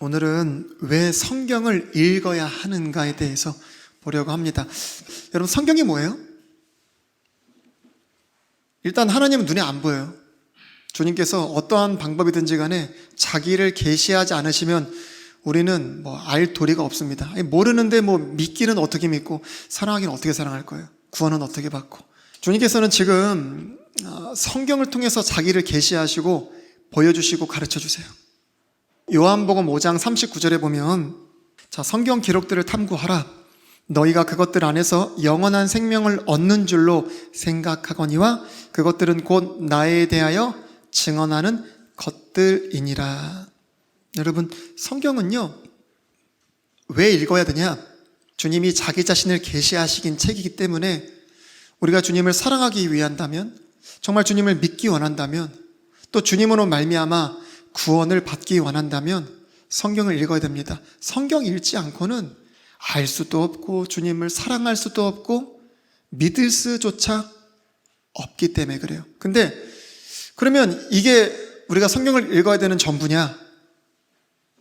오늘은 왜 성경을 읽어야 하는가에 대해서 보려고 합니다. 여러분, 성경이 뭐예요? 일단 하나님은 눈에 안 보여요. 주님께서 어떠한 방법이든지 간에 자기를 계시하지 않으시면 우리는 알 도리가 없습니다. 모르는데 믿기는 어떻게 믿고 사랑하기는 어떻게 사랑할 거예요? 구원은 어떻게 받고? 주님께서는 지금 성경을 통해서 자기를 계시하시고 보여주시고 가르쳐주세요. 요한복음 5장 39절에 보면, 자, 성경 기록들을 탐구하라. 너희가 그것들 안에서 영원한 생명을 얻는 줄로 생각하거니와 그것들은 곧 나에 대하여 증언하는 것들이니라. 여러분, 성경은요, 왜 읽어야 되냐? 주님이 자기 자신을 계시하시긴 책이기 때문에 우리가 주님을 사랑하기 위한다면, 정말 주님을 믿기 원한다면, 또 주님으로 말미암아 구원을 받기 원한다면 성경을 읽어야 됩니다. 성경 읽지 않고는 알 수도 없고 주님을 사랑할 수도 없고 믿을 수조차 없기 때문에 그래요. 근데 그러면 이게 우리가 성경을 읽어야 되는 전부냐?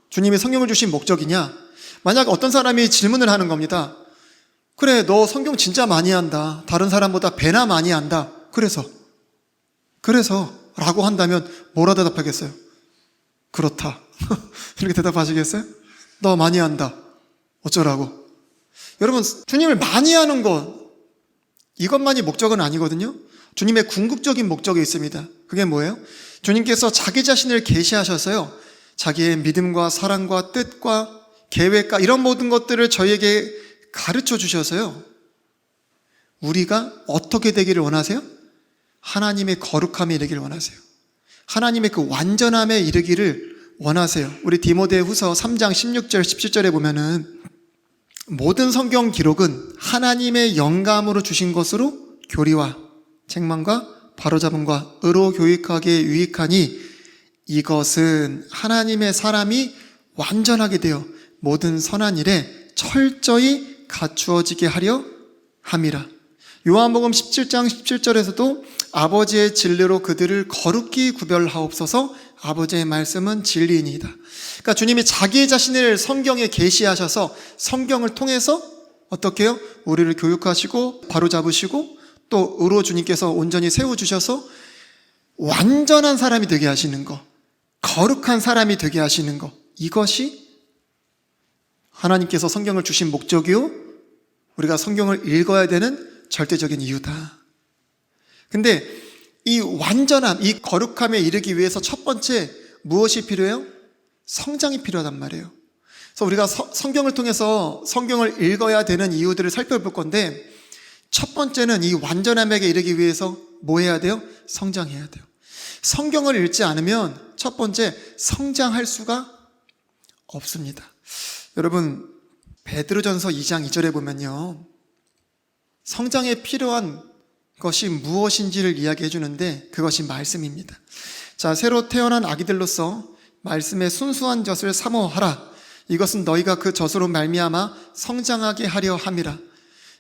주님이 성경을 주신 목적이냐? 만약 어떤 사람이 질문을 하는 겁니다. 그래, 너 성경 진짜 많이 한다. 다른 사람보다 배나 많이 한다. 그래서 라고 한다면 뭐라 대답하겠어요? 그렇다. 이렇게 대답하시겠어요? 너 많이 한다. 어쩌라고? 여러분, 주님을 많이 하는 것, 이것만이 목적은 아니거든요. 주님의 궁극적인 목적이 있습니다. 그게 뭐예요? 주님께서 자기 자신을 계시하셔서요, 자기의 믿음과 사랑과 뜻과 계획과 이런 모든 것들을 저희에게 가르쳐 주셔서요, 우리가 어떻게 되기를 원하세요? 하나님의 거룩함에 이르기를 원하세요. 하나님의 그 완전함에 이르기를 원하세요. 우리 디모데후서 3장 16절 17절에 보면은, 모든 성경 기록은 하나님의 영감으로 주신 것으로 교리와 책망과 바로잡음과 의로 교육하기에 유익하니 이것은 하나님의 사람이 완전하게 되어 모든 선한 일에 철저히 갖추어지게 하려 함이라. 요한복음 17장 17절에서도 아버지의 진리로 그들을 거룩히 구별하옵소서. 아버지의 말씀은 진리이니이다. 그러니까 주님이 자기 자신을 성경에 계시하셔서 성경을 통해서 어떻게 해요? 우리를 교육하시고 바로잡으시고 또 의로 주님께서 온전히 세워주셔서 완전한 사람이 되게 하시는 것, 거룩한 사람이 되게 하시는 것, 이것이 하나님께서 성경을 주신 목적이요, 우리가 성경을 읽어야 되는 절대적인 이유다. 근데 이 완전함, 이 거룩함에 이르기 위해서 첫 번째 무엇이 필요해요? 성장이 필요하단 말이에요. 그래서 우리가 성경을 통해서 성경을 읽어야 되는 이유들을 살펴볼 건데, 첫 번째는 이 완전함에 이르기 위해서 뭐 해야 돼요? 성장해야 돼요. 성경을 읽지 않으면 첫 번째 성장할 수가 없습니다. 여러분, 베드로전서 2장 2절에 보면요, 성장에 필요한 것이 무엇인지를 이야기해 주는데 그것이 말씀입니다. 자, 새로 태어난 아기들로서 말씀의 순수한 젖을 사모하라. 이것은 너희가 그 젖으로 말미암아 성장하게 하려 함이라.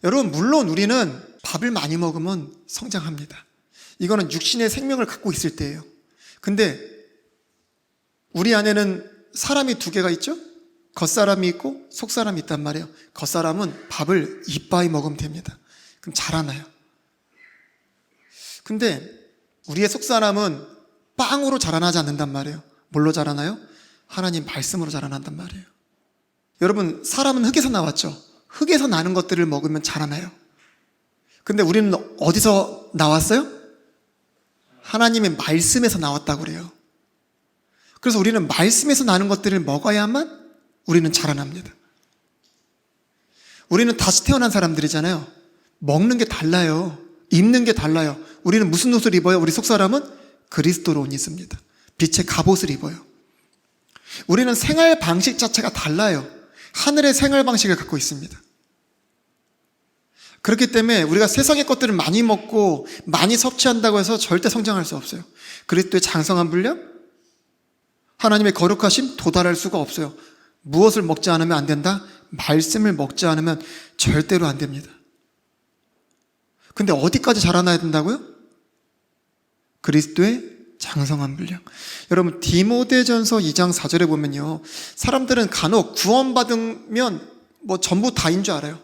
여러분, 물론 우리는 밥을 많이 먹으면 성장합니다. 이거는 육신의 생명을 갖고 있을 때예요. 근데 우리 안에는 사람이 두 개가 있죠? 겉사람이 있고 속사람이 있단 말이에요. 겉사람은 밥을 이빠이 먹으면 됩니다. 그럼 자라나요. 근데 우리의 속사람은 빵으로 자라나지 않는단 말이에요. 뭘로 자라나요? 하나님 말씀으로 자라난단 말이에요. 여러분, 사람은 흙에서 나왔죠. 흙에서 나는 것들을 먹으면 자라나요. 근데 우리는 어디서 나왔어요? 하나님의 말씀에서 나왔다고 그래요. 그래서 우리는 말씀에서 나는 것들을 먹어야만 우리는 자라납니다. 우리는 다시 태어난 사람들이잖아요. 먹는 게 달라요. 입는 게 달라요. 우리는 무슨 옷을 입어요? 우리 속사람은 그리스도로 옷 입습니다. 빛의 갑옷을 입어요. 우리는 생활 방식 자체가 달라요. 하늘의 생활 방식을 갖고 있습니다. 그렇기 때문에 우리가 세상의 것들을 많이 먹고 많이 섭취한다고 해서 절대 성장할 수 없어요. 그리스도의 장성한 분량, 하나님의 거룩하심 도달할 수가 없어요. 무엇을 먹지 않으면 안 된다? 말씀을 먹지 않으면 절대로 안 됩니다. 근데 어디까지 자라나야 된다고요? 그리스도의 장성한 분량. 여러분 디모데전서 2장 4절에 보면요, 사람들은 간혹 구원받으면 뭐 전부 다인 줄 알아요.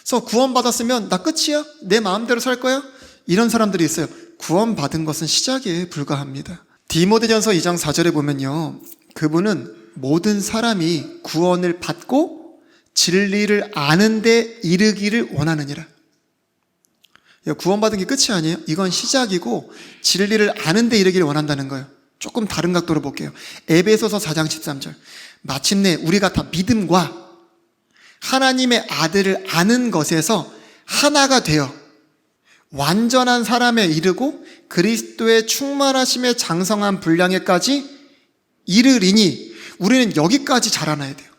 그래서 구원받았으면 나 끝이야? 내 마음대로 살 거야? 이런 사람들이 있어요. 구원받은 것은 시작에 불과합니다. 디모데전서 2장 4절에 보면요, 그분은 모든 사람이 구원을 받고 진리를 아는 데 이르기를 원하느니라. 구원받은 게 끝이 아니에요. 이건 시작이고 진리를 아는 데 이르기를 원한다는 거예요. 조금 다른 각도로 볼게요. 에베소서 4장 13절. 마침내 우리가 다 믿음과 하나님의 아들을 아는 것에서 하나가 되어 완전한 사람에 이르고 그리스도의 충만하심에 장성한 분량에까지 이르리니, 우리는 여기까지 자라나야 돼요.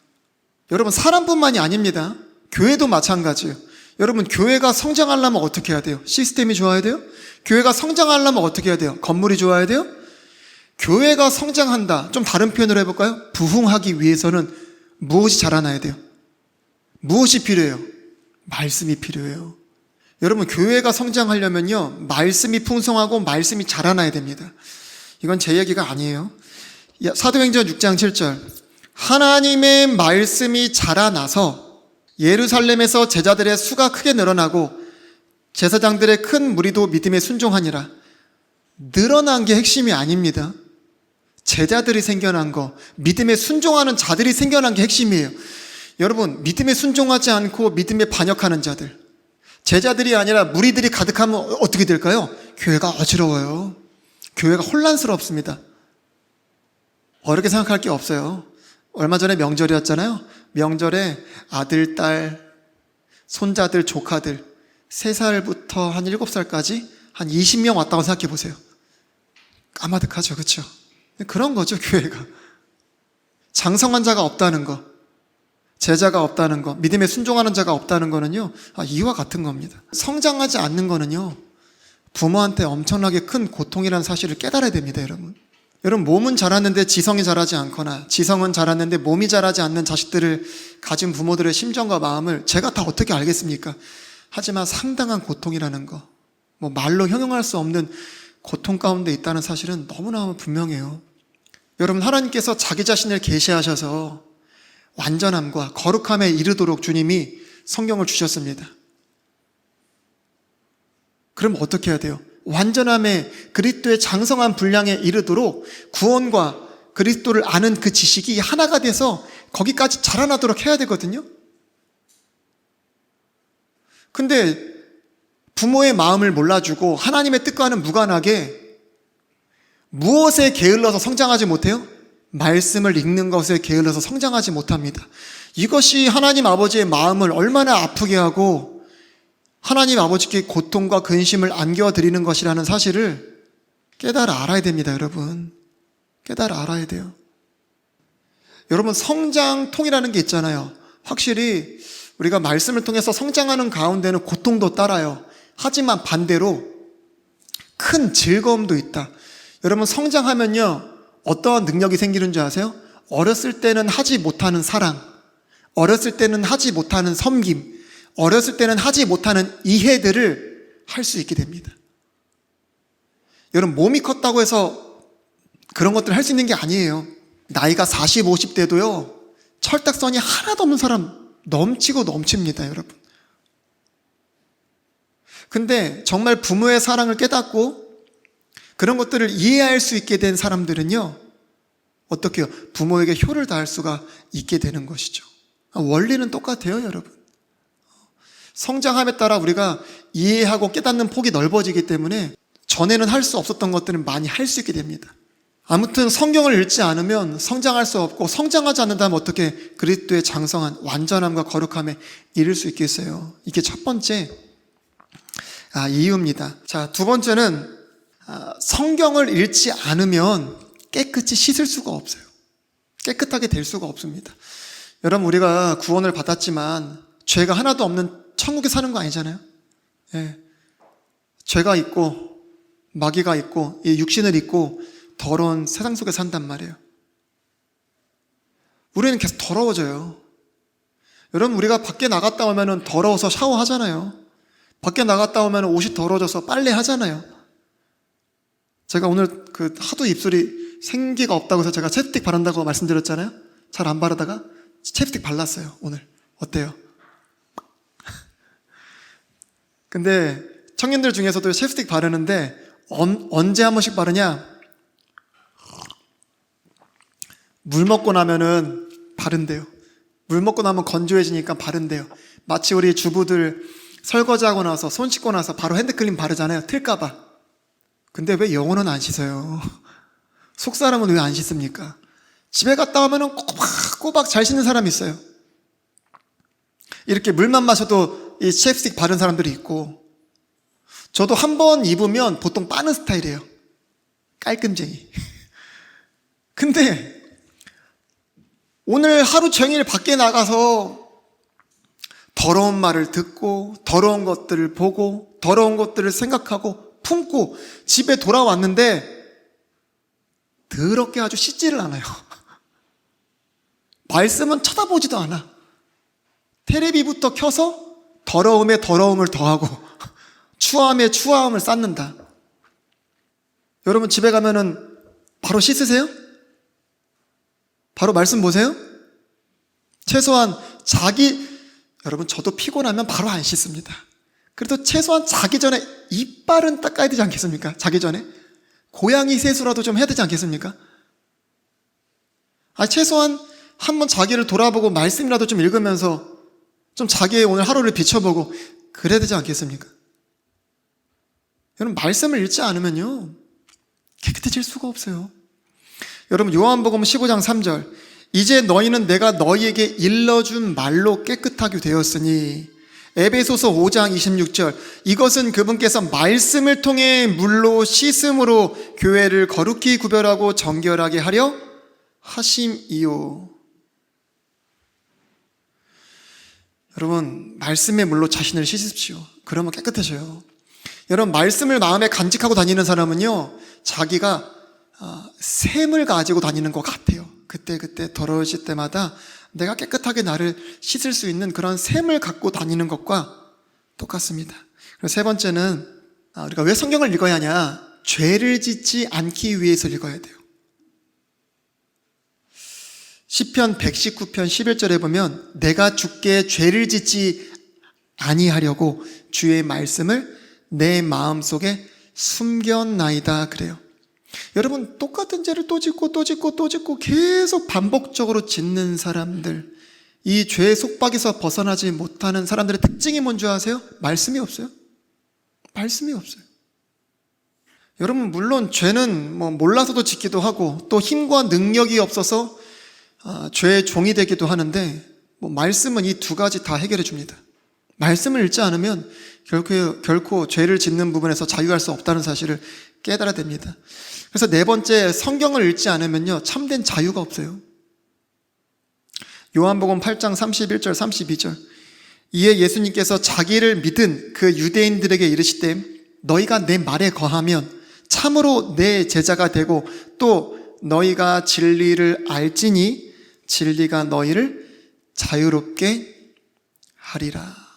여러분 사람뿐만이 아닙니다. 교회도 마찬가지예요. 여러분 교회가 성장하려면 어떻게 해야 돼요? 시스템이 좋아야 돼요? 교회가 성장하려면 어떻게 해야 돼요? 건물이 좋아야 돼요? 교회가 성장한다, 좀 다른 표현으로 해볼까요? 부흥하기 위해서는 무엇이 자라나야 돼요? 무엇이 필요해요? 말씀이 필요해요. 여러분 교회가 성장하려면요, 말씀이 풍성하고 말씀이 자라나야 됩니다. 이건 제 얘기가 아니에요. 사도행전 6장 7절. 하나님의 말씀이 자라나서 예루살렘에서 제자들의 수가 크게 늘어나고 제사장들의 큰 무리도 믿음에 순종하니라. 늘어난 게 핵심이 아닙니다. 제자들이 생겨난 거, 믿음에 순종하는 자들이 생겨난 게 핵심이에요. 여러분 믿음에 순종하지 않고 믿음에 반역하는 자들, 제자들이 아니라 무리들이 가득하면 어떻게 될까요? 교회가 어지러워요. 교회가 혼란스럽습니다. 어렵게 생각할 게 없어요. 얼마 전에 명절이었잖아요. 명절에 아들, 딸, 손자들, 조카들 3살부터 한 7살까지 한 20명 왔다고 생각해 보세요. 까마득하죠, 그렇죠? 그런 거죠, 교회가. 장성한 자가 없다는 거, 제자가 없다는 거, 믿음에 순종하는 자가 없다는 거는요, 이와 같은 겁니다. 성장하지 않는 거는요, 부모한테 엄청나게 큰 고통이라는 사실을 깨달아야 됩니다, 여러분. 여러분 몸은 자랐는데 지성이 자라지 않거나 지성은 자랐는데 몸이 자라지 않는 자식들을 가진 부모들의 심정과 마음을 제가 다 어떻게 알겠습니까? 하지만 상당한 고통이라는 거, 뭐 말로 형용할 수 없는 고통 가운데 있다는 사실은 너무나 분명해요. 여러분 하나님께서 자기 자신을 계시하셔서 완전함과 거룩함에 이르도록 주님이 성경을 주셨습니다. 그럼 어떻게 해야 돼요? 완전함에 그리스도의 장성한 분량에 이르도록 구원과 그리스도를 아는 그 지식이 하나가 돼서 거기까지 자라나도록 해야 되거든요. 근데 부모의 마음을 몰라주고 하나님의 뜻과는 무관하게 무엇에 게을러서 성장하지 못해요? 말씀을 읽는 것에 게을러서 성장하지 못합니다. 이것이 하나님 아버지의 마음을 얼마나 아프게 하고 하나님 아버지께 고통과 근심을 안겨드리는 것이라는 사실을 깨달아 알아야 됩니다, 여러분. 깨달아 알아야 돼요. 여러분 성장통이라는 게 있잖아요. 확실히 우리가 말씀을 통해서 성장하는 가운데는 고통도 따라요. 하지만 반대로 큰 즐거움도 있다. 여러분 성장하면요, 어떠한 능력이 생기는 줄 아세요? 어렸을 때는 하지 못하는 사랑, 어렸을 때는 하지 못하는 섬김, 어렸을 때는 하지 못하는 이해들을 할 수 있게 됩니다. 여러분 몸이 컸다고 해서 그런 것들을 할 수 있는 게 아니에요. 나이가 40, 50대도요 철딱선이 하나도 없는 사람 넘치고 넘칩니다, 여러분. 근데 정말 부모의 사랑을 깨닫고 그런 것들을 이해할 수 있게 된 사람들은요, 어떻게 해요? 부모에게 효를 다할 수가 있게 되는 것이죠. 원리는 똑같아요, 여러분. 성장함에 따라 우리가 이해하고 깨닫는 폭이 넓어지기 때문에 전에는 할 수 없었던 것들은 많이 할 수 있게 됩니다. 아무튼 성경을 읽지 않으면 성장할 수 없고, 성장하지 않는다면 어떻게 그리스도의 장성한 완전함과 거룩함에 이를 수 있겠어요? 이게 첫 번째 이유입니다. 자, 두 번째는 성경을 읽지 않으면 깨끗이 씻을 수가 없어요. 깨끗하게 될 수가 없습니다. 여러분 우리가 구원을 받았지만 죄가 하나도 없는 천국에 사는 거 아니잖아요. 예. 죄가 있고 마귀가 있고 이 육신을 입고 더러운 세상 속에 산단 말이에요. 우리는 계속 더러워져요. 여러분 우리가 밖에 나갔다 오면 더러워서 샤워하잖아요. 밖에 나갔다 오면 옷이 더러워져서 빨래하잖아요. 제가 오늘 하도 입술이 생기가 없다고 해서 제가 챕스틱 바른다고 말씀드렸잖아요. 잘 안 바르다가 챕스틱 발랐어요, 오늘. 어때요? 근데 청년들 중에서도 챕스틱 바르는데 언제 한 번씩 바르냐? 물 먹고 나면은 바른대요. 물 먹고 나면 건조해지니까 바른대요. 마치 우리 주부들 설거지하고 나서 손 씻고 나서 바로 핸드크림 바르잖아요. 틀까봐. 근데 왜 영혼은 안 씻어요? 속사람은 왜 안 씻습니까? 집에 갔다 오면은 꼬박꼬박 잘 씻는 사람이 있어요. 이렇게 물만 마셔도 이 챕스틱 바른 사람들이 있고, 저도 한 번 입으면 보통 빠는 스타일이에요. 깔끔쟁이. 근데 오늘 하루 종일 밖에 나가서 더러운 말을 듣고 더러운 것들을 보고 더러운 것들을 생각하고 품고 집에 돌아왔는데 더럽게 아주 씻지를 않아요. 말씀은 쳐다보지도 않아. 테레비부터 켜서 더러움에 더러움을 더하고 추함에 추함을 쌓는다. 여러분 집에 가면은 바로 씻으세요? 바로 말씀 보세요? 최소한 여러분 저도 피곤하면 바로 안 씻습니다. 그래도 최소한 자기 전에 이빨은 닦아야 되지 않겠습니까? 자기 전에 고양이 세수라도 좀 해야 되지 않겠습니까? 최소한 한번 자기를 돌아보고 말씀이라도 좀 읽으면서 좀 자기의 오늘 하루를 비춰보고 그래야 되지 않겠습니까? 여러분 말씀을 읽지 않으면요 깨끗해질 수가 없어요. 여러분 요한복음 15장 3절, 이제 너희는 내가 너희에게 일러준 말로 깨끗하게 되었으니, 에베소서 5장 26절, 이것은 그분께서 말씀을 통해 물로 씻음으로 교회를 거룩히 구별하고 정결하게 하려 하심이요. 여러분 말씀의 물로 자신을 씻으십시오. 그러면 깨끗해져요. 여러분 말씀을 마음에 간직하고 다니는 사람은요 자기가 샘을 가지고 다니는 것 같아요. 그때 더러워질 때마다 내가 깨끗하게 나를 씻을 수 있는 그런 샘을 갖고 다니는 것과 똑같습니다. 그리고 세 번째는 우리가 왜 성경을 읽어야 하냐? 죄를 짓지 않기 위해서 읽어야 돼요. 시편 119편 11절에 보면 내가 주께 죄를 짓지 아니하려고 주의 말씀을 내 마음속에 숨겼나이다 그래요. 여러분 똑같은 죄를 또 짓고 또 짓고 또 짓고 계속 반복적으로 짓는 사람들, 이 죄의 속박에서 벗어나지 못하는 사람들의 특징이 뭔지 아세요? 말씀이 없어요. 말씀이 없어요. 여러분 물론 죄는 몰라서도 짓기도 하고 또 힘과 능력이 없어서 죄의 종이 되기도 하는데 말씀은 이 두 가지 다 해결해 줍니다. 말씀을 읽지 않으면 결코 죄를 짓는 부분에서 자유할 수 없다는 사실을 깨달아야 됩니다. 그래서 네 번째, 성경을 읽지 않으면요 참된 자유가 없어요. 요한복음 8장 31절 32절, 이에 예수님께서 자기를 믿은 그 유대인들에게 이르시되 너희가 내 말에 거하면 참으로 내 제자가 되고 또 너희가 진리를 알지니 진리가 너희를 자유롭게 하리라.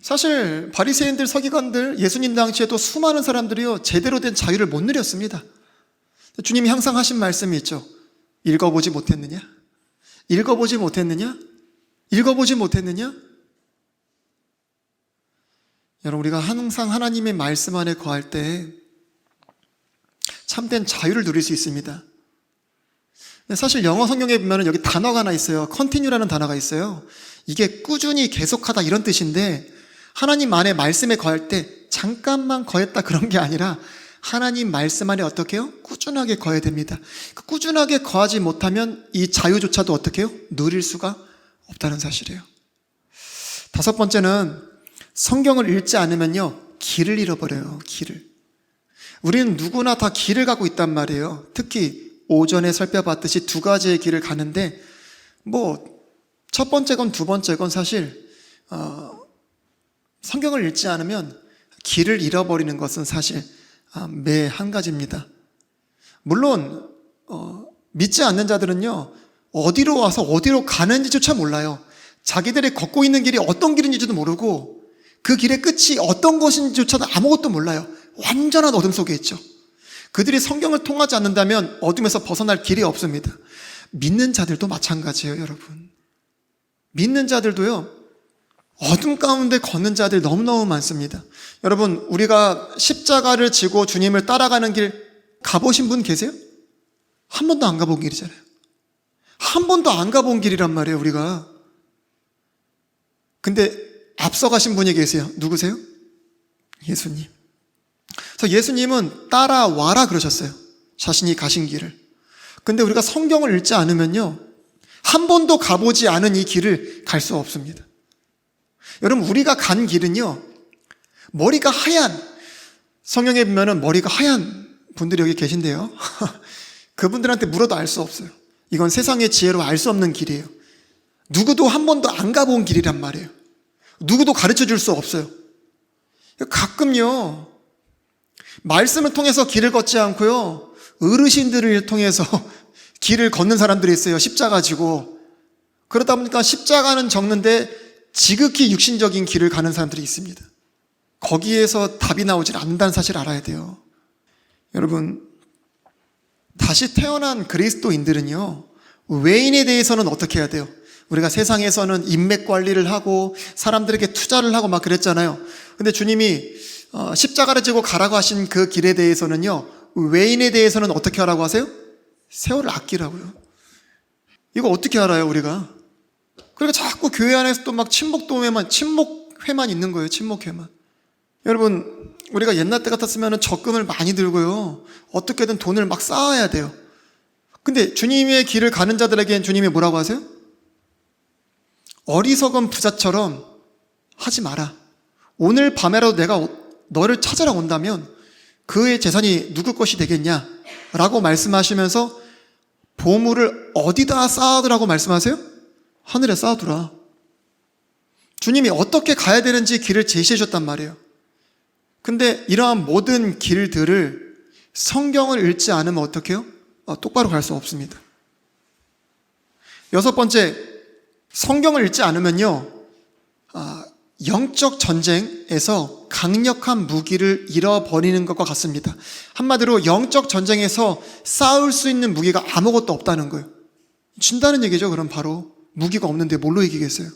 사실 바리새인들, 서기관들, 예수님 당시에도 수많은 사람들이요 제대로 된 자유를 못 누렸습니다. 주님이 항상 하신 말씀이 있죠. 읽어보지 못했느냐? 읽어보지 못했느냐? 읽어보지 못했느냐? 여러분 우리가 항상 하나님의 말씀 안에 거할 때 참된 자유를 누릴 수 있습니다. 사실 영어 성경에 보면 여기 단어가 하나 있어요. continue라는 단어가 있어요. 이게 꾸준히 계속하다 이런 뜻인데, 하나님 안에 말씀에 거할 때 잠깐만 거했다 그런 게 아니라 하나님 말씀 안에 어떻게 해요? 꾸준하게 거해야 됩니다. 꾸준하게 거하지 못하면 이 자유조차도 어떻게 해요? 누릴 수가 없다는 사실이에요. 다섯 번째는 성경을 읽지 않으면요 길을 잃어버려요. 길을. 우리는 누구나 다 길을 가고 있단 말이에요. 특히 오전에 살펴봤듯이 두 가지의 길을 가는데 첫 번째 건 두 번째 건 사실 성경을 읽지 않으면 길을 잃어버리는 것은 사실 매 한 가지입니다. 물론 믿지 않는 자들은요 어디로 와서 어디로 가는지조차 몰라요. 자기들이 걷고 있는 길이 어떤 길인지도 모르고 그 길의 끝이 어떤 것인지조차도 아무것도 몰라요. 완전한 어둠 속에 있죠. 그들이 성경을 통하지 않는다면 어둠에서 벗어날 길이 없습니다. 믿는 자들도 마찬가지예요, 여러분. 믿는 자들도요, 어둠 가운데 걷는 자들 너무너무 많습니다. 여러분, 우리가 십자가를 지고 주님을 따라가는 길 가보신 분 계세요? 한 번도 안 가본 길이잖아요. 한 번도 안 가본 길이란 말이에요, 우리가. 근데 앞서가신 분이 계세요. 누구세요? 예수님. 그래서 예수님은 따라와라 그러셨어요. 자신이 가신 길을. 근데 우리가 성경을 읽지 않으면요, 한 번도 가보지 않은 이 길을 갈 수 없습니다. 여러분, 우리가 간 길은요, 머리가 하얀, 성경에 보면은 머리가 하얀 분들이 여기 계신데요. 그분들한테 물어도 알 수 없어요. 이건 세상의 지혜로 알 수 없는 길이에요. 누구도 한 번도 안 가본 길이란 말이에요. 누구도 가르쳐 줄 수 없어요. 가끔요, 말씀을 통해서 길을 걷지 않고요, 어르신들을 통해서 길을 걷는 사람들이 있어요. 십자가 지고. 그러다 보니까 십자가는 적는데 지극히 육신적인 길을 가는 사람들이 있습니다. 거기에서 답이 나오질 않는다는 사실을 알아야 돼요. 여러분, 다시 태어난 그리스도인들은요, 외인에 대해서는 어떻게 해야 돼요? 우리가 세상에서는 인맥 관리를 하고 사람들에게 투자를 하고 막 그랬잖아요. 근데 주님이 십자가를 지고 가라고 하신 그 길에 대해서는요, 외인에 대해서는 어떻게 하라고 하세요? 세월을 아끼라고요. 이거 어떻게 알아요, 우리가? 그러니까 자꾸 교회 안에서 또 막 친목회만 있는 거예요, 친목회만. 여러분, 우리가 옛날 때 같았으면 적금을 많이 들고요, 어떻게든 돈을 막 쌓아야 돼요. 근데 주님의 길을 가는 자들에겐 주님이 뭐라고 하세요? 어리석은 부자처럼 하지 마라. 오늘 밤에라도 내가 너를 찾아라 온다면 그의 재산이 누구 것이 되겠냐? 라고 말씀하시면서 보물을 어디다 쌓아두라고 말씀하세요? 하늘에 쌓아두라. 주님이 어떻게 가야 되는지 길을 제시해 줬단 말이에요. 근데 이러한 모든 길들을 성경을 읽지 않으면 어떻게 해요? 똑바로 갈 수 없습니다. 여섯 번째, 성경을 읽지 않으면요, 영적 전쟁에서 강력한 무기를 잃어버리는 것과 같습니다. 한마디로 영적 전쟁에서 싸울 수 있는 무기가 아무것도 없다는 거예요. 진다는 얘기죠. 그럼 바로 무기가 없는데 뭘로 이기겠어요?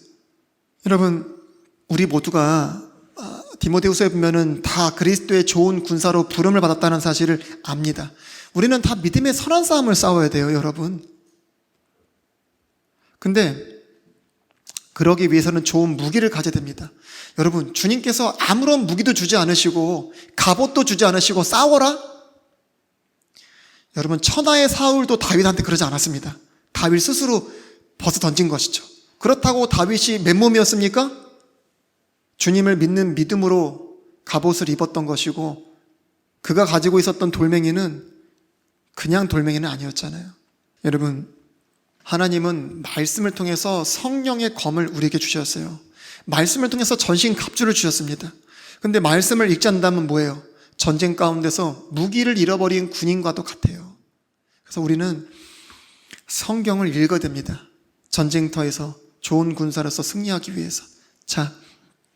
여러분, 우리 모두가 디모데후서에 보면은 다 그리스도의 좋은 군사로 부름을 받았다는 사실을 압니다. 우리는 다 믿음의 선한 싸움을 싸워야 돼요, 여러분. 근데 그러기 위해서는 좋은 무기를 가져야 됩니다. 여러분, 주님께서 아무런 무기도 주지 않으시고 갑옷도 주지 않으시고 싸워라? 여러분, 천하의 사울도 다윗한테 그러지 않았습니다. 다윗 스스로 벗어 던진 것이죠. 그렇다고 다윗이 맨몸이었습니까? 주님을 믿는 믿음으로 갑옷을 입었던 것이고, 그가 가지고 있었던 돌멩이는 그냥 돌멩이는 아니었잖아요. 여러분, 하나님은 말씀을 통해서 성령의 검을 우리에게 주셨어요. 말씀을 통해서 전신 갑주를 주셨습니다. 근데 말씀을 읽지 않는다면 뭐예요? 전쟁 가운데서 무기를 잃어버린 군인과도 같아요. 그래서 우리는 성경을 읽어야 됩니다. 전쟁터에서 좋은 군사로서 승리하기 위해서. 자,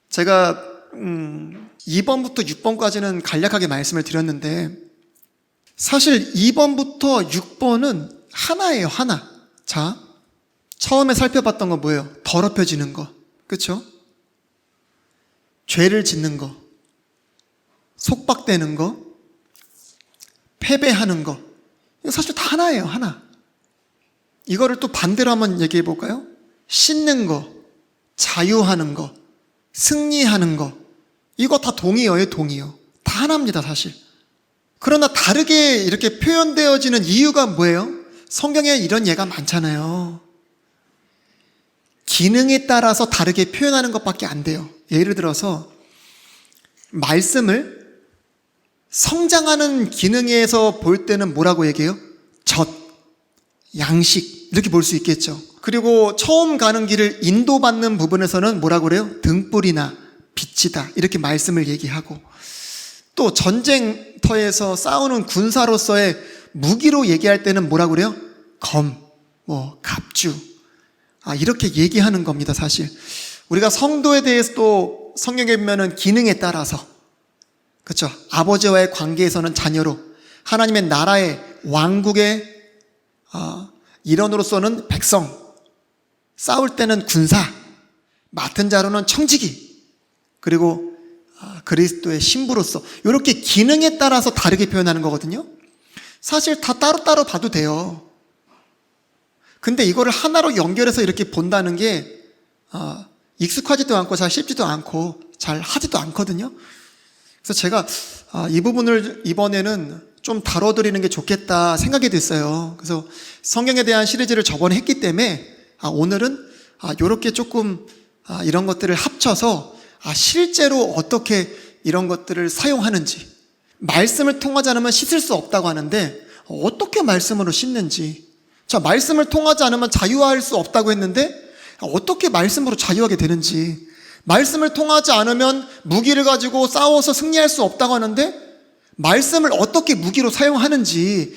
제가 2번부터 6번까지는 간략하게 말씀을 드렸는데, 사실 2번부터 6번은 하나예요, 하나. 자, 처음에 살펴봤던 건 뭐예요? 더럽혀지는 거, 그렇죠? 죄를 짓는 거, 속박되는 거, 패배하는 거, 이거 사실 다 하나예요, 하나. 이거를 또 반대로 한번 얘기해 볼까요? 씻는 거, 자유하는 거, 승리하는 거, 이거 다 동의어예요, 동의어. 다 하나입니다, 사실. 그러나 다르게 이렇게 표현되어지는 이유가 뭐예요? 성경에 이런 예가 많잖아요. 기능에 따라서 다르게 표현하는 것밖에 안 돼요. 예를 들어서 말씀을 성장하는 기능에서 볼 때는 뭐라고 얘기해요? 젖, 양식, 이렇게 볼 수 있겠죠. 그리고 처음 가는 길을 인도받는 부분에서는 뭐라고 그래요? 등불이나 빛이다, 이렇게 말씀을 얘기하고, 또 전쟁터에서 싸우는 군사로서의 무기로 얘기할 때는 뭐라고 그래요? 검, 갑주, 이렇게 얘기하는 겁니다, 사실. 우리가 성도에 대해서도 성경에 보면은 기능에 따라서, 그렇죠? 아버지와의 관계에서는 자녀로, 하나님의 나라의 왕국의 일원으로서는 백성, 싸울 때는 군사, 맡은 자로는 청지기, 그리고 그리스도의 신부로서 이렇게 기능에 따라서 다르게 표현하는 거거든요. 사실 다 따로따로 봐도 돼요. 근데 이거를 하나로 연결해서 이렇게 본다는 게 익숙하지도 않고 잘 쉽지도 않고 잘 하지도 않거든요. 그래서 제가 이 부분을 이번에는 좀 다뤄드리는 게 좋겠다 생각이 됐어요. 그래서 성경에 대한 시리즈를 저번에 했기 때문에 오늘은 이렇게 조금 이런 것들을 합쳐서 실제로 어떻게 이런 것들을 사용하는지, 말씀을 통하지 않으면 씻을 수 없다고 하는데 어떻게 말씀으로 씻는지, 자, 말씀을 통하지 않으면 자유할 수 없다고 했는데 어떻게 말씀으로 자유하게 되는지, 말씀을 통하지 않으면 무기를 가지고 싸워서 승리할 수 없다고 하는데 말씀을 어떻게 무기로 사용하는지,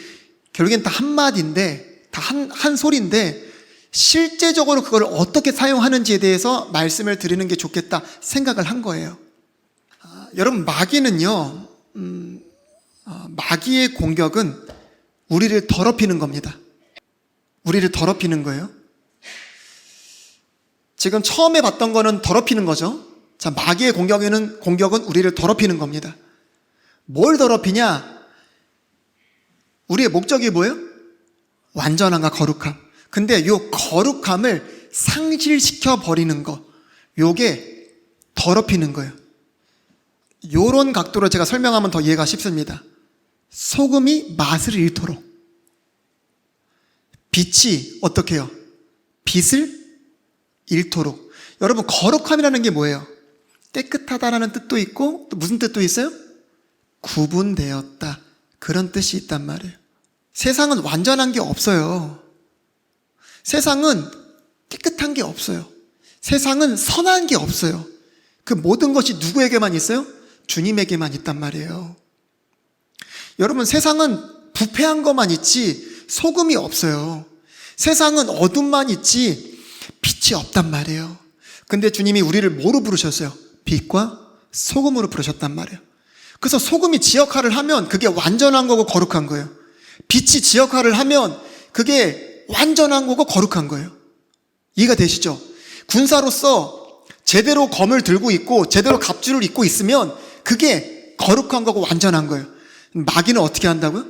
결국엔 다 한마디인데, 다 한 소리인데 실제적으로 그걸 어떻게 사용하는지에 대해서 말씀을 드리는 게 좋겠다 생각을 한 거예요. 여러분, 마귀는요, 마귀의 공격은 우리를 더럽히는 겁니다. 우리를 더럽히는 거예요. 지금 처음에 봤던 거는 더럽히는 거죠. 자, 마귀의 공격은 우리를 더럽히는 겁니다. 뭘 더럽히냐? 우리의 목적이 뭐예요? 완전함과 거룩함. 근데 요 거룩함을 상실시켜 버리는 거, 요게 더럽히는 거예요. 요런 각도로 제가 설명하면 더 이해가 쉽습니다. 소금이 맛을 잃도록, 빛이 어떻게 해요? 빛을 잃도록. 여러분, 거룩함이라는 게 뭐예요? 깨끗하다라는 뜻도 있고 또 무슨 뜻도 있어요? 구분되었다, 그런 뜻이 있단 말이에요. 세상은 완전한 게 없어요. 세상은 깨끗한 게 없어요. 세상은 선한 게 없어요. 그 모든 것이 누구에게만 있어요? 주님에게만 있단 말이에요. 여러분, 세상은 부패한 것만 있지 소금이 없어요. 세상은 어둠만 있지 빛이 없단 말이에요. 근데 주님이 우리를 뭐로 부르셨어요? 빛과 소금으로 부르셨단 말이에요. 그래서 소금이 지 역할을 하면 그게 완전한 거고 거룩한 거예요. 빛이 지 역할을 하면 그게 완전한 거고 거룩한 거예요. 이해가 되시죠? 군사로서 제대로 검을 들고 있고 제대로 갑주를 입고 있으면 그게 거룩한 거고 완전한 거예요. 마귀는 어떻게 한다고요?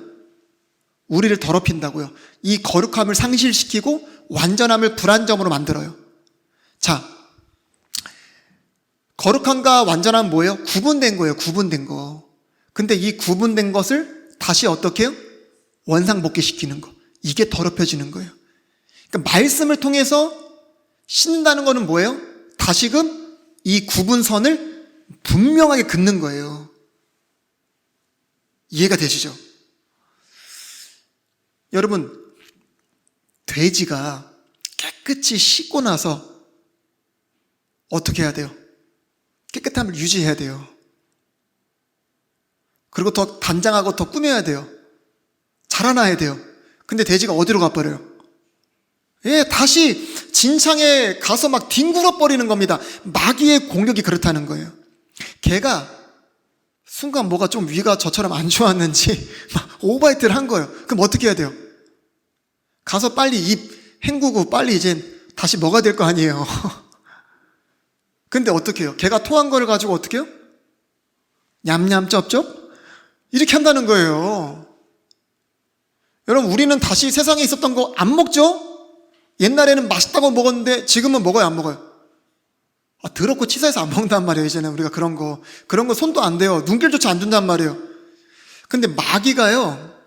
우리를 더럽힌다고요. 이 거룩함을 상실시키고 완전함을 불완전으로 만들어요. 자, 거룩함과 완전함은 뭐예요? 구분된 거예요. 구분된 거. 근데 이 구분된 것을 다시 어떻게 해요? 원상복귀시키는 거. 이게 더럽혀지는 거예요. 그러니까 말씀을 통해서 씻는다는 거는 뭐예요? 다시금 이 구분선을 분명하게 긋는 거예요. 이해가 되시죠? 여러분, 돼지가 깨끗이 씻고 나서 어떻게 해야 돼요? 깨끗함을 유지해야 돼요. 그리고 더 단장하고 더 꾸며야 돼요. 자라나야 돼요. 근데 돼지가 어디로 가버려요? 다시 진창에 가서 막 뒹굴어 버리는 겁니다. 마귀의 공격이 그렇다는 거예요. 걔가 순간 뭐가 좀 위가 저처럼 안 좋았는지 막 오버히트를 한 거예요. 그럼 어떻게 해야 돼요? 가서 빨리 입 헹구고 빨리 이제 다시 먹어야 될 거 아니에요. 근데 어떻게 해요? 걔가 토한 거를 가지고 어떻게 해요? 냠냠 쩝쩝? 이렇게 한다는 거예요. 여러분, 우리는 다시 세상에 있었던 거 안 먹죠? 옛날에는 맛있다고 먹었는데 지금은 먹어요, 안 먹어요? 더럽고 치사해서 안 먹는단 말이에요. 이제는 우리가 그런 거 손도 안 대요. 눈길조차 안 준단 말이에요. 근데 마귀가요,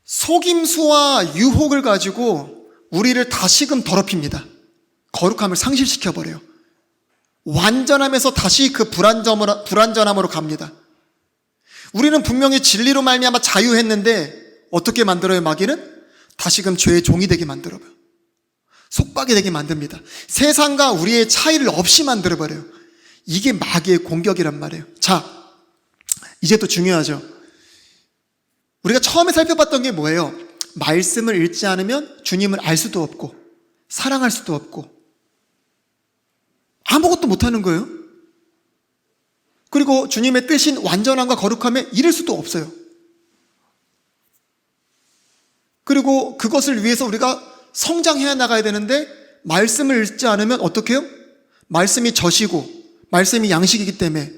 속임수와 유혹을 가지고 우리를 다시금 더럽힙니다. 거룩함을 상실시켜버려요. 완전함에서 다시 그 불완전함으로 갑니다. 우리는 분명히 진리로 말미암아 자유했는데 어떻게 만들어요? 마귀는 다시금 죄의 종이 되게 만들어요. 속박이 되게 만듭니다. 세상과 우리의 차이를 없이 만들어버려요. 이게 마귀의 공격이란 말이에요. 자, 이제 또 중요하죠. 우리가 처음에 살펴봤던 게 뭐예요? 말씀을 읽지 않으면 주님을 알 수도 없고 사랑할 수도 없고 아무것도 못하는 거예요. 그리고 주님의 뜻인 완전함과 거룩함에 이를 수도 없어요. 그리고 그것을 위해서 우리가 성장해야 나가야 되는데 말씀을 읽지 않으면 어떻게 해요? 말씀이 젖이고 말씀이 양식이기 때문에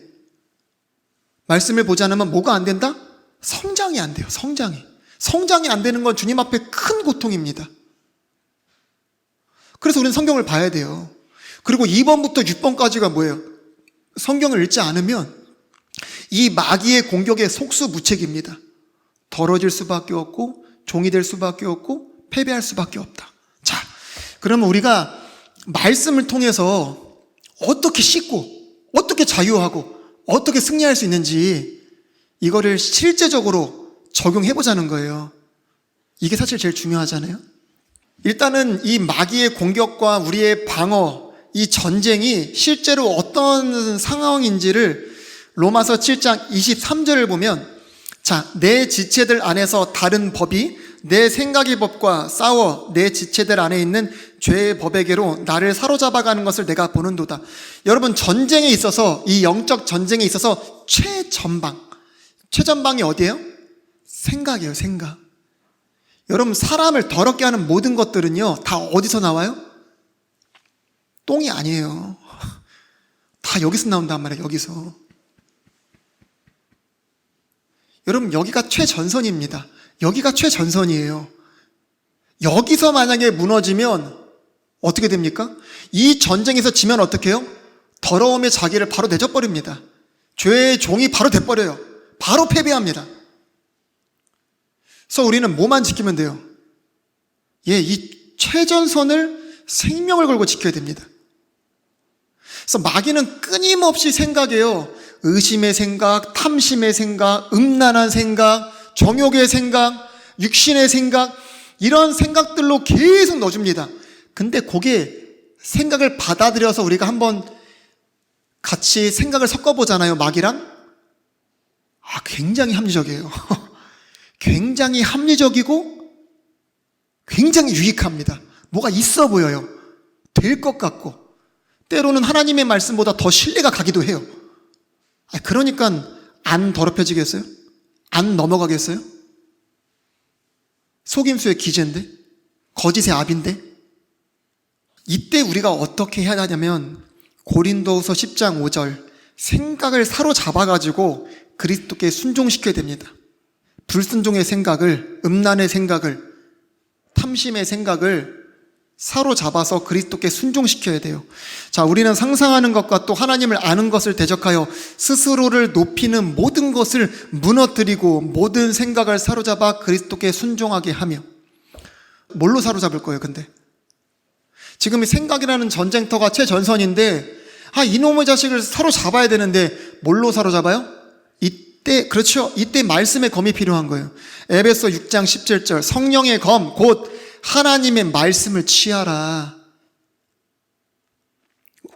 말씀을 보지 않으면 뭐가 안 된다? 성장이 안 돼요. 성장이 안 되는 건 주님 앞에 큰 고통입니다. 그래서 우리는 성경을 봐야 돼요. 그리고 2번부터 6번까지가 뭐예요? 성경을 읽지 않으면 이 마귀의 공격에 속수무책입니다. 더러질 수밖에 없고 종이 될 수밖에 없고 패배할 수밖에 없다. 자, 그러면 우리가 말씀을 통해서 어떻게 씻고 어떻게 자유하고 어떻게 승리할 수 있는지 이거를 실제적으로 적용해보자는 거예요. 이게 사실 제일 중요하잖아요. 일단은 이 마귀의 공격과 우리의 방어, 이 전쟁이 실제로 어떤 상황인지를 로마서 7장 23절을 보면, 자, 내 지체들 안에서 다른 법이 내 생각의 법과 싸워 내 지체들 안에 있는 죄의 법에게로 나를 사로잡아가는 것을 내가 보는도다. 여러분, 전쟁에 있어서, 이 영적 전쟁에 있어서 최전방이 어디예요? 생각이에요. 생각. 여러분, 사람을 더럽게 하는 모든 것들은요 다 어디서 나와요? 똥이 아니에요. 다 여기서 나온단 말이에요. 여기서. 여러분, 여기가 최전선입니다. 여기가 최전선이에요. 여기서 만약에 무너지면 어떻게 됩니까? 이 전쟁에서 지면 어떻게 해요? 더러움의 자기를 바로 내줘버립니다. 죄의 종이 바로 돼버려요. 바로 패배합니다. 그래서 우리는 뭐만 지키면 돼요? 이 최전선을 생명을 걸고 지켜야 됩니다. 그래서 마귀는 끊임없이 생각해요. 의심의 생각, 탐심의 생각, 음란한 생각, 정욕의 생각, 육신의 생각, 이런 생각들로 계속 넣어줍니다. 근데 그게 생각을 받아들여서 우리가 한번 같이 생각을 섞어보잖아요, 마귀랑. 굉장히 합리적이에요. 굉장히 합리적이고 굉장히 유익합니다. 뭐가 있어 보여요. 될 것 같고, 때로는 하나님의 말씀보다 더 신뢰가 가기도 해요. 그러니까 안 더럽혀지겠어요? 안 넘어가겠어요? 속임수의 기제인데, 거짓의 압인데. 이때 우리가 어떻게 해야 하냐면 고린도후서 10장 5절, 생각을 사로잡아가지고 그리스도께 순종시켜야 됩니다. 불순종의 생각을, 음란의 생각을, 탐심의 생각을 사로잡아서 그리스도께 순종시켜야 돼요. 자, 우리는 상상하는 것과 또 하나님을 아는 것을 대적하여 스스로를 높이는 모든 것을 무너뜨리고 모든 생각을 사로잡아 그리스도께 순종하게 하며. 뭘로 사로잡을 거예요, 근데? 지금 이 생각이라는 전쟁터가 최전선인데, 이놈의 자식을 사로잡아야 되는데 뭘로 사로잡아요? 그렇죠. 이때 말씀의 검이 필요한 거예요. 에베소 6장 17절, 성령의 검, 곧 하나님의 말씀을 취하라.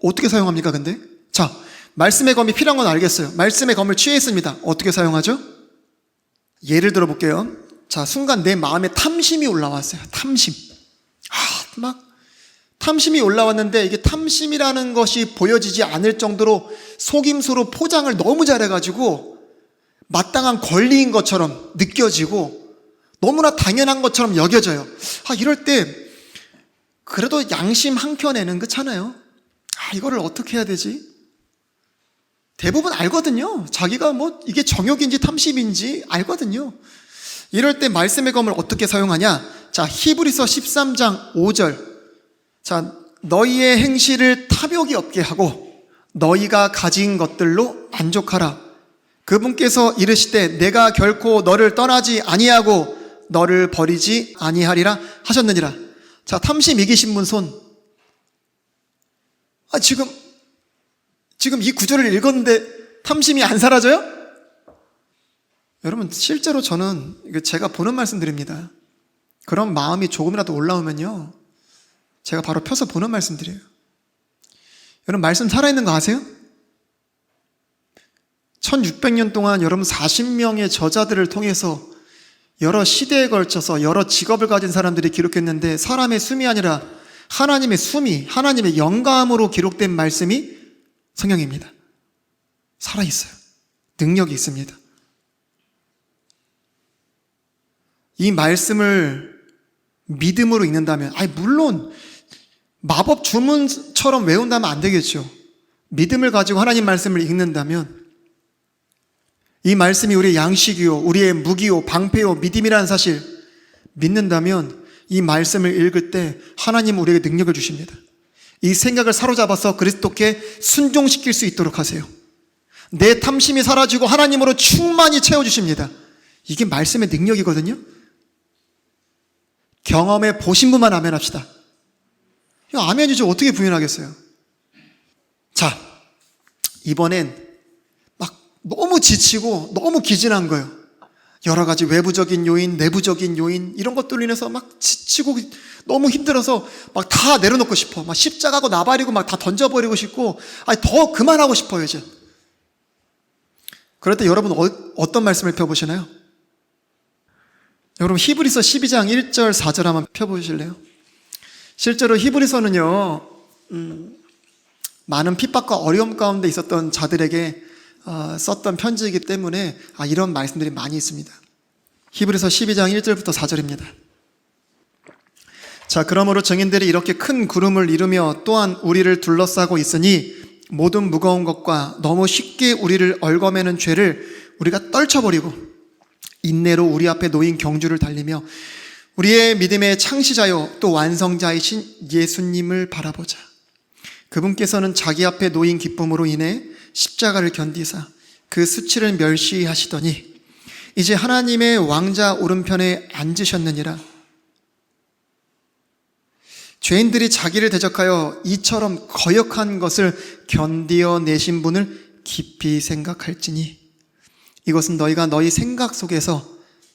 어떻게 사용합니까, 근데? 자, 말씀의 검이 필요한 건 알겠어요. 말씀의 검을 취했습니다. 어떻게 사용하죠? 예를 들어 볼게요. 자, 순간 내 마음에 탐심이 올라왔어요. 탐심이 올라왔는데, 이게 탐심이라는 것이 보여지지 않을 정도로 속임수로 포장을 너무 잘해가지고 마땅한 권리인 것처럼 느껴지고 너무나 당연한 것처럼 여겨져요. 이럴 때 그래도 양심 한켠에는 그렇잖아요. 이거를 어떻게 해야 되지? 대부분 알거든요. 자기가 이게 정욕인지 탐심인지 알거든요. 이럴 때 말씀의 검을 어떻게 사용하냐? 자, 히브리서 13장 5절. 자, 너희의 행실을 탐욕이 없게 하고 너희가 가진 것들로 만족하라. 그분께서 이르시되 내가 결코 너를 떠나지 아니하고 너를 버리지 아니하리라 하셨느니라. 자, 탐심 이기신 분 손. 지금 이 구절을 읽었는데 탐심이 안 사라져요? 여러분, 실제로 저는 제가 보는 말씀 드립니다. 그런 마음이 조금이라도 올라오면요, 제가 바로 펴서 보는 말씀 드려요. 여러분, 말씀 살아있는 거 아세요? 1600년 동안 여러분 40명의 저자들을 통해서 여러 시대에 걸쳐서 여러 직업을 가진 사람들이 기록했는데, 사람의 숨이 아니라 하나님의 숨이, 하나님의 영감으로 기록된 말씀이 성경입니다. 살아있어요. 능력이 있습니다. 이 말씀을 믿음으로 읽는다면, 물론 마법 주문처럼 외운다면 안 되겠죠. 믿음을 가지고 하나님 말씀을 읽는다면 이 말씀이 우리의 양식이요, 우리의 무기요, 방패요, 믿음이라는 사실 믿는다면 이 말씀을 읽을 때 하나님은 우리에게 능력을 주십니다. 이 생각을 사로잡아서 그리스도께 순종시킬 수 있도록 하세요. 내 탐심이 사라지고 하나님으로 충만히 채워주십니다. 이게 말씀의 능력이거든요. 경험해 보신 분만 아멘 합시다. 이거 아멘이죠. 어떻게 부인하겠어요? 자, 이번엔 막 너무 지치고 너무 기진한 거예요. 여러 가지 외부적인 요인, 내부적인 요인 이런 것들로 인해서 막 지치고 너무 힘들어서 막 다 내려놓고 싶어. 막 십자가고 나발이고 막 다 던져버리고 싶고 더 그만하고 싶어요 이제. 그럴 때 여러분 어떤 말씀을 펴보시나요? 여러분 히브리서 12장 1절 4절 한번 펴보실래요? 실제로 히브리서는요 많은 핍박과 어려움 가운데 있었던 자들에게 썼던 편지이기 때문에 이런 말씀들이 많이 있습니다. 히브리서 12장 1절부터 4절입니다. 자, 그러므로 증인들이 이렇게 큰 구름을 이루며 또한 우리를 둘러싸고 있으니 모든 무거운 것과 너무 쉽게 우리를 얽어매는 죄를 우리가 떨쳐버리고 인내로 우리 앞에 놓인 경주를 달리며 우리의 믿음의 창시자요 또 완성자이신 예수님을 바라보자. 그분께서는 자기 앞에 놓인 기쁨으로 인해 십자가를 견디사 그 수치를 멸시하시더니 이제 하나님의 왕자 오른편에 앉으셨느니라. 죄인들이 자기를 대적하여 이처럼 거역한 것을 견디어내신 분을 깊이 생각할지니 이것은 너희가 너희 생각 속에서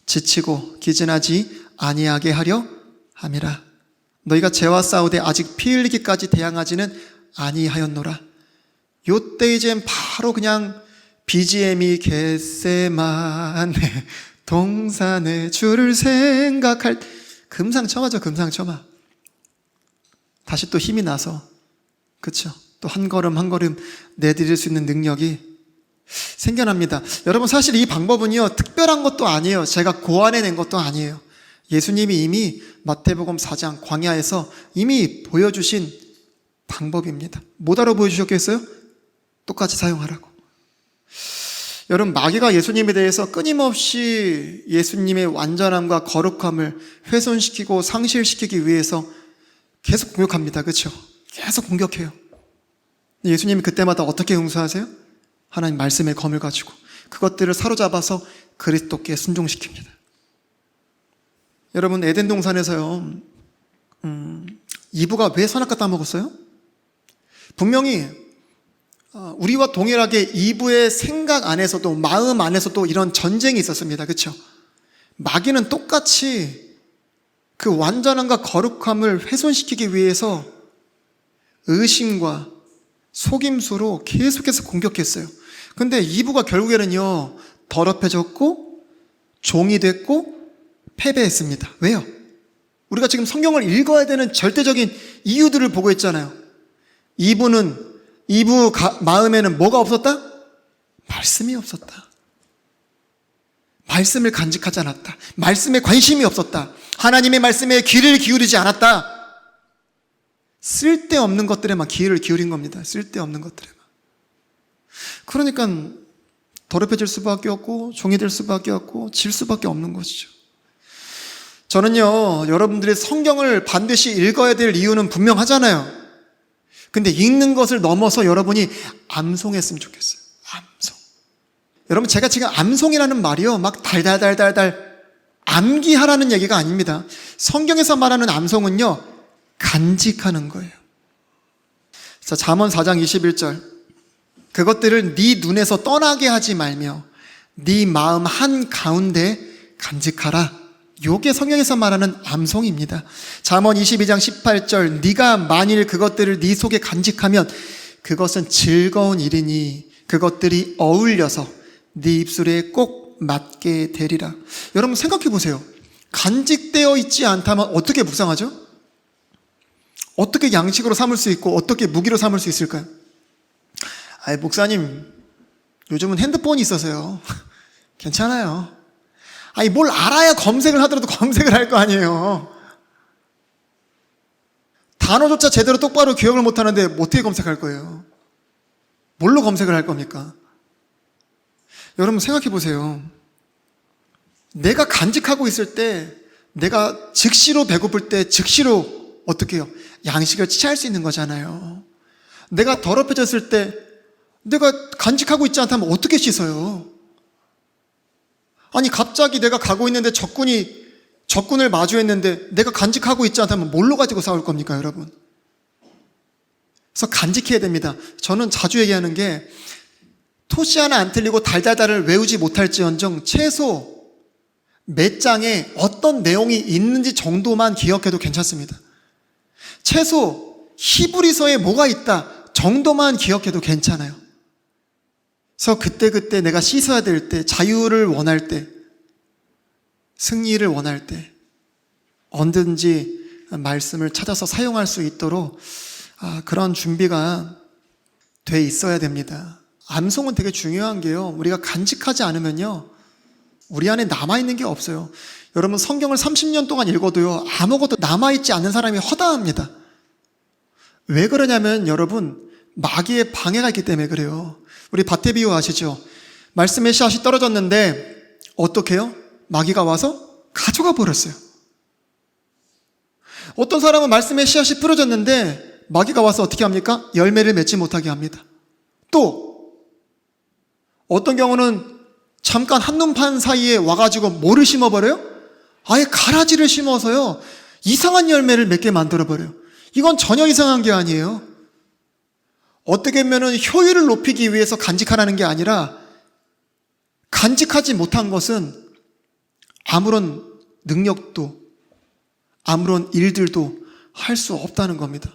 지치고 기진하지 아니하게 하려 함이라. 너희가 죄와 싸우되 아직 피 흘리기까지 대항하지는 아니하였노라. 요때 이젠 바로 그냥 BGM이 겟세마네 동산의 주를 생각할 금상첨화죠. 금상첨화. 다시 또 힘이 나서 그렇죠. 또 한 걸음 한 걸음 내디딜 수 있는 능력이 생겨납니다. 여러분 사실 이 방법은요 특별한 것도 아니에요. 제가 고안해낸 것도 아니에요. 예수님이 이미 마태복음 4장 광야에서 이미 보여주신 방법입니다. 뭐다로 보여주셨겠어요? 똑같이 사용하라고. 여러분 마귀가 예수님에 대해서 끊임없이 예수님의 완전함과 거룩함을 훼손시키고 상실시키기 위해서 계속 공격합니다. 그렇죠? 계속 공격해요. 예수님이 그때마다 어떻게 응수하세요? 하나님 말씀의 검을 가지고 그것들을 사로잡아서 그리스도께 순종시킵니다. 여러분 에덴 동산에서요 이브가 왜 선악과 따먹었어요? 분명히 우리와 동일하게 이브의 생각 안에서도 마음 안에서도 이런 전쟁이 있었습니다. 그렇죠? 마귀는 똑같이 그 완전함과 거룩함을 훼손시키기 위해서 의심과 속임수로 계속해서 공격했어요. 근데 이브가 결국에는요 더럽혀졌고 종이 됐고 패배했습니다. 왜요? 우리가 지금 성경을 읽어야 되는 절대적인 이유들을 보고 있잖아요. 이브 마음에는 뭐가 없었다? 말씀이 없었다. 말씀을 간직하지 않았다. 말씀에 관심이 없었다. 하나님의 말씀에 귀를 기울이지 않았다. 쓸데없는 것들에만 귀를 기울인 겁니다. 쓸데없는 것들에만. 그러니까 더럽혀질 수밖에 없고 종이 될 수밖에 없고 질 수밖에 없는 것이죠. 저는요 여러분들이 성경을 반드시 읽어야 될 이유는 분명하잖아요. 근데 읽는 것을 넘어서 여러분이 암송했으면 좋겠어요. 암송. 여러분 제가 지금 암송이라는 말이요 막 달달달달달 암기하라는 얘기가 아닙니다. 성경에서 말하는 암송은요 간직하는 거예요. 자, 잠언 4장 21절 그것들을 네 눈에서 떠나게 하지 말며 네 마음 한가운데 간직하라. 요게 성경에서 말하는 암송입니다. 잠언 22장 18절 네가 만일 그것들을 네 속에 간직하면 그것은 즐거운 일이니 그것들이 어울려서 네 입술에 꼭 맞게 되리라. 여러분 생각해 보세요. 간직되어 있지 않다면 어떻게 묵상하죠? 어떻게 양식으로 삼을 수 있고 어떻게 무기로 삼을 수 있을까요? 목사님 요즘은 핸드폰이 있어서요. 괜찮아요. 아니, 뭘 알아야 검색을 하더라도 검색을 할 거 아니에요. 단어조차 제대로 똑바로 기억을 못하는데 어떻게 검색할 거예요? 뭘로 검색을 할 겁니까? 여러분 생각해 보세요. 내가 간직하고 있을 때, 내가 즉시로 배고플 때 즉시로 어떻게 해요? 양식을 취할 수 있는 거잖아요. 내가 더럽혀졌을 때 내가 간직하고 있지 않다면 어떻게 씻어요? 아니 갑자기 내가 가고 있는데 적군을 마주했는데 내가 간직하고 있지 않다면 뭘로 가지고 싸울 겁니까, 여러분? 그래서 간직해야 됩니다. 저는 자주 얘기하는 게 토시 하나 안 틀리고 달달달을 외우지 못할지언정 최소 몇 장에 어떤 내용이 있는지 정도만 기억해도 괜찮습니다. 최소 히브리서에 뭐가 있다 정도만 기억해도 괜찮아요. 그래서 그때그때 내가 씻어야 될 때, 자유를 원할 때, 승리를 원할 때 언제든지 말씀을 찾아서 사용할 수 있도록 그런 준비가 돼 있어야 됩니다. 암송은 되게 중요한 게요, 우리가 간직하지 않으면요 우리 안에 남아있는 게 없어요. 여러분 성경을 30년 동안 읽어도요 아무것도 남아있지 않는 사람이 허다합니다. 왜 그러냐면 여러분 마귀의 방해가 있기 때문에 그래요. 우리 밭의 비유 아시죠? 말씀의 씨앗이 떨어졌는데 어떻게 해요? 마귀가 와서 가져가 버렸어요. 어떤 사람은 말씀의 씨앗이 뿌려졌는데 마귀가 와서 어떻게 합니까? 열매를 맺지 못하게 합니다. 또 어떤 경우는 잠깐 한눈판 사이에 와가지고 뭐를 심어버려요? 아예 가라지를 심어서요 이상한 열매를 맺게 만들어버려요. 이건 전혀 이상한 게 아니에요. 어떻게 보면 효율을 높이기 위해서 간직하라는 게 아니라 간직하지 못한 것은 아무런 능력도 아무런 일들도 할 수 없다는 겁니다.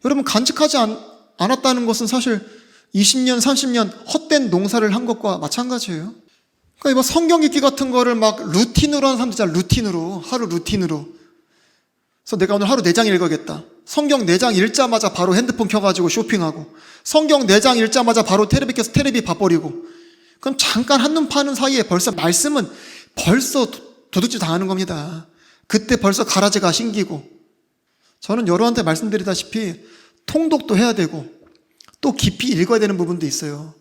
여러분 간직하지 않았다는 것은 사실 20년 30년 헛된 농사를 한 것과 마찬가지예요. 그러니까 뭐 성경 읽기 같은 거를 막 루틴으로 하는 사람들 있잖아요. 루틴으로, 하루 루틴으로. 그래서 내가 오늘 하루 4장 읽어야겠다. 성경 4장 읽자마자 바로 핸드폰 켜가지고 쇼핑하고, 성경 4장 읽자마자 바로 테레비 켜서 테레비 봐버리고, 그럼 잠깐 한눈 파는 사이에 벌써 말씀은 벌써 도둑질 당하는 겁니다. 그때 벌써 가라지가 신기고. 저는 여러분한테 말씀드리다시피 통독도 해야 되고 또 깊이 읽어야 되는 부분도 있어요.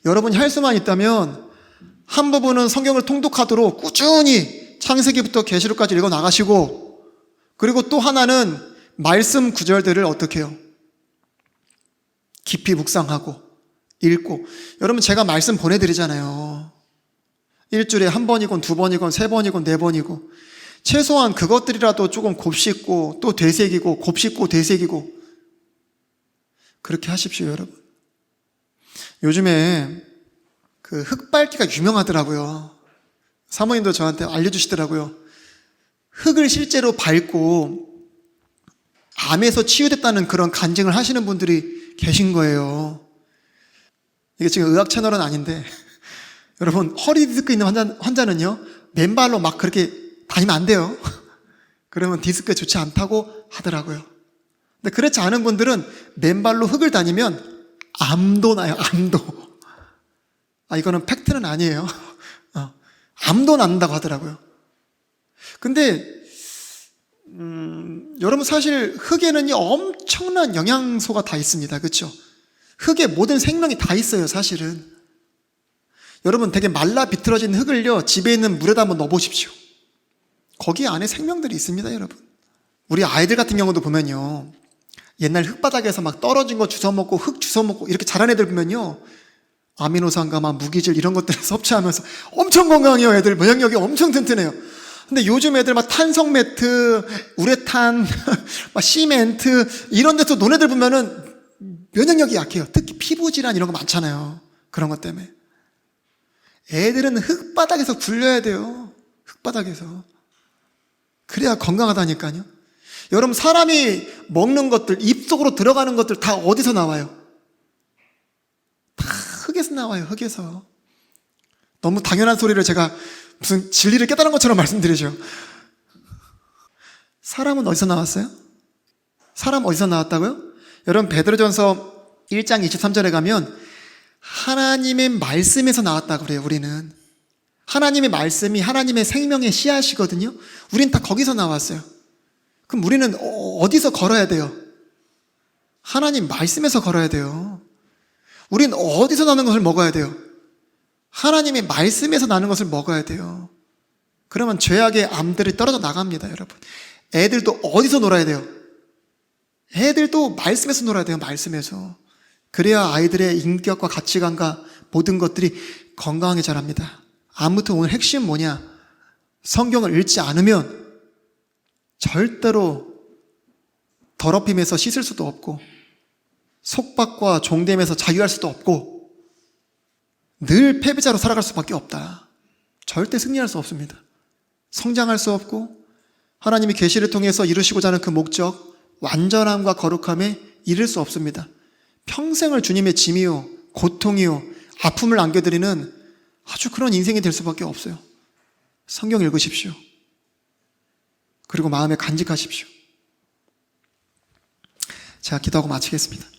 여러분이 할 수만 있다면 한 부분은 성경을 통독하도록 꾸준히 창세기부터 계시록까지 읽어 나가시고, 그리고 또 하나는 말씀 구절들을 어떻게 해요? 깊이 묵상하고 읽고. 여러분 제가 말씀 보내드리잖아요. 일주일에 한 번이건 두 번이건 세 번이건 네 번이고, 최소한 그것들이라도 조금 곱씹고 또 되새기고 곱씹고 되새기고 그렇게 하십시오, 여러분. 요즘에 그 흙밟기가 유명하더라고요. 사모님도 저한테 알려주시더라고요. 흙을 실제로 밟고 암에서 치유됐다는 그런 간증을 하시는 분들이 계신 거예요. 이게 지금 의학 채널은 아닌데 여러분 허리 디스크 있는 환자는요 맨발로 막 그렇게 다니면 안 돼요. 그러면 디스크에 좋지 않다고 하더라고요. 근데 그렇지 않은 분들은 맨발로 흙을 다니면 암도 나요. 암도. 이거는 팩트는 아니에요. 암도 난다고 하더라고요. 근데 여러분 사실 흙에는 엄청난 영양소가 다 있습니다. 그렇죠? 흙에 모든 생명이 다 있어요, 사실은. 여러분 되게 말라 비틀어진 흙을요 집에 있는 물에다 한번 넣어보십시오. 거기 안에 생명들이 있습니다, 여러분. 우리 아이들 같은 경우도 보면요 옛날 흙바닥에서 막 떨어진 거 주워 먹고 흙 주워 먹고 이렇게 자란 애들 보면요 아미노산과 막 무기질 이런 것들을 섭취하면서 엄청 건강해요. 애들 면역력이 엄청 튼튼해요. 근데 요즘 애들 막 탄성 매트, 우레탄, 막 시멘트 이런 데서 논 애들 보면은 면역력이 약해요. 특히 피부 질환 이런 거 많잖아요. 그런 것 때문에. 애들은 흙바닥에서 굴려야 돼요. 흙바닥에서. 그래야 건강하다니까요. 여러분 사람이 먹는 것들, 입속으로 들어가는 것들 다 어디서 나와요? 다 흙에서 나와요. 흙에서. 너무 당연한 소리를 제가 무슨 진리를 깨달은 것처럼 말씀드리죠. 사람은 어디서 나왔어요? 사람 어디서 나왔다고요? 여러분 베드로전서 1장 23절에 가면 하나님의 말씀에서 나왔다고 그래요. 우리는 하나님의 말씀이 하나님의 생명의 씨앗이거든요. 우린 다 거기서 나왔어요. 그럼 우리는 어디서 걸어야 돼요? 하나님 말씀에서 걸어야 돼요. 우린 어디서 나는 것을 먹어야 돼요? 하나님의 말씀에서 나는 것을 먹어야 돼요. 그러면 죄악의 암들이 떨어져 나갑니다, 여러분. 애들도 어디서 놀아야 돼요? 애들도 말씀에서 놀아야 돼요, 말씀에서. 그래야 아이들의 인격과 가치관과 모든 것들이 건강하게 자랍니다. 아무튼 오늘 핵심은 뭐냐? 성경을 읽지 않으면 절대로 더럽힘에서 씻을 수도 없고 속박과 종됨에서 자유할 수도 없고 늘 패배자로 살아갈 수밖에 없다. 절대 승리할 수 없습니다. 성장할 수 없고 하나님이 계시를 통해서 이루시고자 하는 그 목적, 완전함과 거룩함에 이를 수 없습니다. 평생을 주님의 짐이요, 고통이요, 아픔을 안겨드리는 아주 그런 인생이 될 수밖에 없어요. 성경 읽으십시오. 그리고 마음에 간직하십시오. 제가 기도하고 마치겠습니다.